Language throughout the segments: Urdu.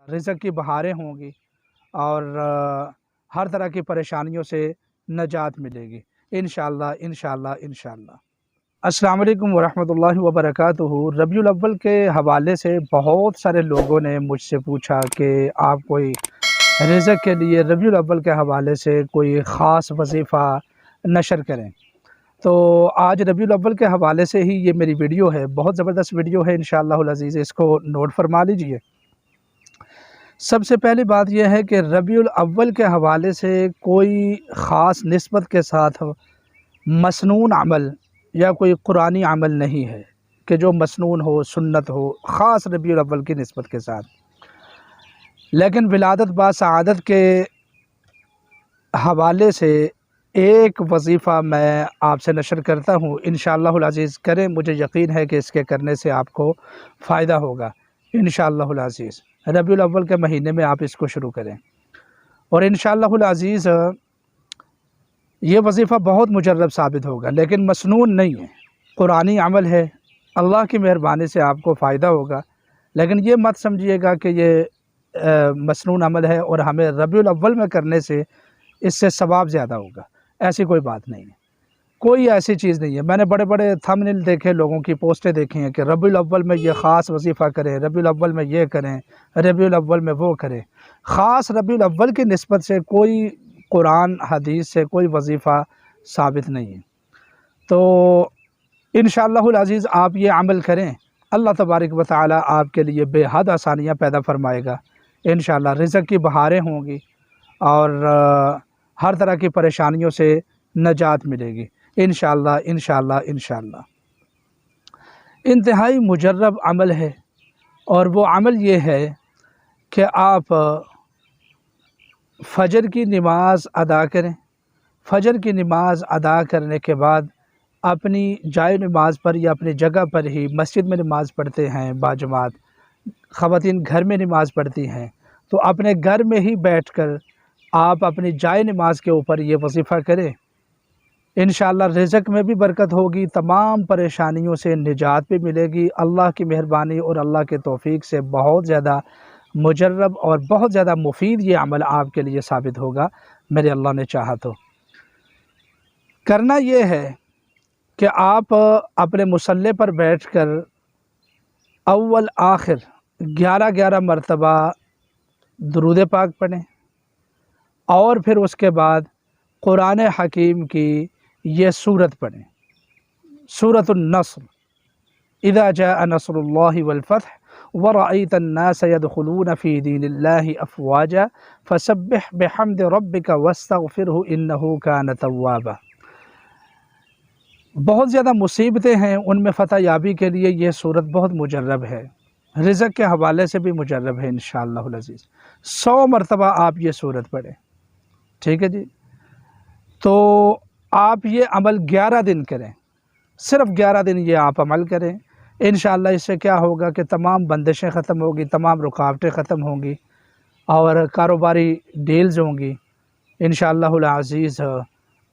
رزق کی بہاریں ہوں گی اور ہر طرح کی پریشانیوں سے نجات ملے گی انشاءاللہ انشاءاللہ انشاءاللہ۔ السلام علیکم ورحمۃ اللہ وبرکاتہ۔ ربیع الاول کے حوالے سے بہت سارے لوگوں نے مجھ سے پوچھا کہ آپ کوئی رزق کے لیے ربیع الاول کے حوالے سے کوئی خاص وظیفہ نشر کریں۔ تو آج ربیع الاول کے حوالے سے ہی یہ میری ویڈیو ہے، بہت زبردست ویڈیو ہے انشاءاللہ العزیز، اس کو نوٹ فرما لیجئے۔ سب سے پہلی بات یہ ہے کہ ربیع الاول کے حوالے سے کوئی خاص نسبت کے ساتھ مسنون عمل یا کوئی قرآنی عمل نہیں ہے کہ جو مسنون ہو، سنت ہو، خاص ربیع الاول کی نسبت کے ساتھ۔ لیکن ولادت با سعادت کے حوالے سے ایک وظیفہ میں آپ سے نشر کرتا ہوں، انشاءاللہ العزیز کریں، مجھے یقین ہے کہ اس کے کرنے سے آپ کو فائدہ ہوگا انشاءاللہ العزیز۔ ربیع الاول کے مہینے میں آپ اس کو شروع کریں اور انشاءاللہ العزیز یہ وظیفہ بہت مجرب ثابت ہوگا، لیکن مسنون نہیں ہے، قرآنی عمل ہے، اللہ کی مہربانی سے آپ کو فائدہ ہوگا۔ لیکن یہ مت سمجھیے گا کہ یہ مسنون عمل ہے اور ہمیں ربیع الاول میں کرنے سے اس سے ثواب زیادہ ہوگا، ایسی کوئی بات نہیں ہے، کوئی ایسی چیز نہیں ہے۔ میں نے بڑے بڑے تھمبنیل دیکھے، لوگوں کی پوسٹیں دیکھی ہیں کہ ربیع الاول میں یہ خاص وظیفہ کریں، ربیع الاول میں یہ کریں، ربیع الاول میں وہ کریں۔ خاص ربیع الاول کی نسبت سے کوئی قرآن حدیث سے کوئی وظیفہ ثابت نہیں ہے۔ تو انشاءاللہ العزیز آپ یہ عمل کریں، اللہ تبارک و تعالی آپ کے لیے بے حد آسانیاں پیدا فرمائے گا انشاءاللہ۔ رزق کی بہاریں ہوں گی اور ہر طرح کی پریشانیوں سے نجات ملے گی انشاءاللہ انشاءاللہ انشاءاللہ۔ انتہائی مجرب عمل ہے اور وہ عمل یہ ہے کہ آپ فجر کی نماز ادا کریں۔ فجر کی نماز ادا کرنے کے بعد اپنی جائے نماز پر یا اپنی جگہ پر ہی مسجد میں نماز پڑھتے ہیں باجماعت، خواتین گھر میں نماز پڑھتی ہیں، تو اپنے گھر میں ہی بیٹھ کر آپ اپنی جائے نماز کے اوپر یہ وظیفہ کریں، انشاءاللہ رزق میں بھی برکت ہوگی، تمام پریشانیوں سے نجات بھی ملے گی۔ اللہ کی مہربانی اور اللہ کے توفیق سے بہت زیادہ مجرب اور بہت زیادہ مفید یہ عمل آپ کے لیے ثابت ہوگا، میرے اللہ نے چاہا تو۔ کرنا یہ ہے کہ آپ اپنے مصلی پر بیٹھ کر اول آخر 11 مرتبہ درود پاک پڑھیں اور پھر اس کے بعد قرآن حکیم کی یہ سورت پڑھیں، سورۃ النصر۔ اذا جاء نصر اللہ والفتح ورأيت الناس يدخلون في دين الله افواجا فسبح بحمد ربك واستغفره انه كان توابا۔ بہت زیادہ مصیبتیں ہیں، ان میں فتح یابی کے لیے یہ صورت بہت مجرب ہے، رزق کے حوالے سے بھی مجرب ہے انشاءاللہ العزیز۔ 100 مرتبہ آپ یہ صورت پڑھیں، ٹھیک ہے جی؟ تو آپ یہ عمل 11 دن کریں، صرف 11 دن یہ آپ عمل کریں انشاءاللہ۔ اس سے کیا ہوگا کہ تمام بندشیں ختم ہوگی، تمام رکاوٹیں ختم ہوں گی اور کاروباری ڈیلز ہوں گی انشاءاللہ العزیز۔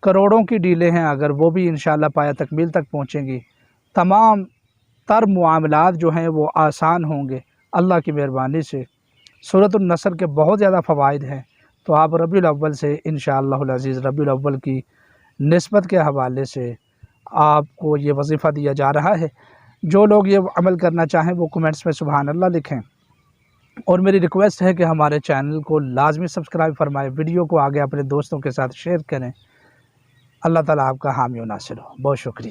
کروڑوں کی ڈیلیں ہیں اگر، وہ بھی انشاءاللہ پایہ تکمیل تک پہنچیں گی، تمام تر معاملات جو ہیں وہ آسان ہوں گے اللہ کی مہربانی سے۔ سورۃ النصر کے بہت زیادہ فوائد ہیں، تو آپ ربیع الاول سے انشاءاللہ العزیز ربیع الاول کی نسبت کے حوالے سے آپ کو یہ وظیفہ دیا جا رہا ہے۔ جو لوگ یہ عمل کرنا چاہیں وہ کمنٹس میں سبحان اللہ لکھیں، اور میری ریکویسٹ ہے کہ ہمارے چینل کو لازمی سبسکرائب فرمائیں، ویڈیو کو آگے اپنے دوستوں کے ساتھ شیئر کریں۔ اللہ تعالیٰ آپ کا حامی و ناصر ہو۔ بہت شکریہ۔